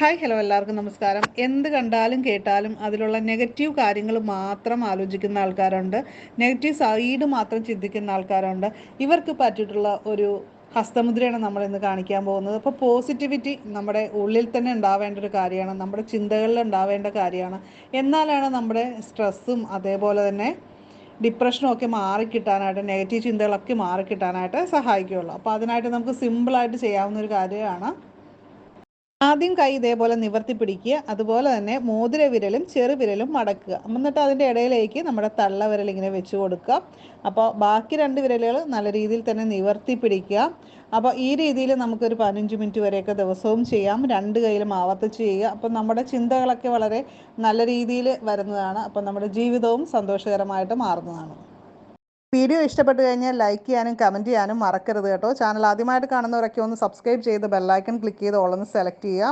Hi hello എല്ലാവർക്കും നമസ്കാരം. എന്ത് കണ്ടാലും കേട്ടാലും അതിലുള്ള നെഗറ്റീവ് കാര്യങ്ങൾ മാത്രം ആലോചിക്കുന്ന ആൾക്കാരുണ്ട്, നെഗറ്റീവ് സൈഡ് മാത്രം ചിന്തിക്കുന്ന ആൾക്കാരുണ്ട്. ഇവർക്ക് പറ്റിയിട്ടുള്ള ഒരു ഹസ്തമുദ്രയാണ് നമ്മൾ ഇന്ന് കാണിക്കാൻ പോകുന്നത്. അപ്പോൾ പോസിറ്റിവിറ്റി നമ്മുടെ ഉള്ളിൽ തന്നെ ഉണ്ടാവേണ്ട ഒരു കാര്യമാണ്, നമ്മുടെ ചിന്തകളിൽ ഉണ്ടാവേണ്ട കാര്യമാണ്. എന്നാലാണ് നമ്മുടെ സ്ട്രെസ്സും അതേപോലെ തന്നെ ഡിപ്രഷനും ഒക്കെ മാറിക്കിട്ടാനായിട്ട്, നെഗറ്റീവ് ചിന്തകളൊക്കെ മാറിക്കിട്ടാനായിട്ട് സഹായിക്കുകയുള്ളൂ. അപ്പോൾ അതിനായിട്ട് നമുക്ക് സിമ്പിളായിട്ട് ചെയ്യാവുന്ന ഒരു കാര്യമാണ്. ആദ്യം കൈ ഇതേപോലെ നിവർത്തി പിടിക്കുക, അതുപോലെ തന്നെ മോതിരവിരലും ചെറുവിരലും മടക്കുക. എന്നിട്ട് അതിൻ്റെ ഇടയിലേക്ക് നമ്മുടെ തള്ളവിരൽ ഇങ്ങനെ വെച്ച് കൊടുക്കുക. അപ്പോൾ ബാക്കി രണ്ട് വിരലുകൾ നല്ല രീതിയിൽ തന്നെ നിവർത്തി പിടിക്കുക. അപ്പോൾ ഈ രീതിയിൽ നമുക്കൊരു 15 മിനിറ്റ് വരെയൊക്കെ ദിവസവും ചെയ്യാം. രണ്ട് കൈയിലും ആവർത്തിച്ച് ചെയ്യുക. അപ്പോൾ നമ്മുടെ ചിന്തകളൊക്കെ വളരെ നല്ല രീതിയിൽ വരുന്നതാണ്. അപ്പോൾ നമ്മുടെ ജീവിതവും സന്തോഷകരമായിട്ട് മാറുന്നതാണ്. വീഡിയോ ഇഷ്ടപ്പെട്ട് കഴിഞ്ഞാൽ ലൈക്ക് ചെയ്യാനും കമൻറ്റ് ചെയ്യാനും മറക്കരുത് കേട്ടോ. ചാനൽ ആദ്യമായിട്ട് കാണുന്നവരൊക്കെ ഒന്ന് സബ്സ്ക്രൈബ് ചെയ്ത് ബെല്ലൈക്കൺ ക്ലിക്ക് ചെയ്ത് ഓൾ ഒന്ന് സെലക്ട് ചെയ്യുക.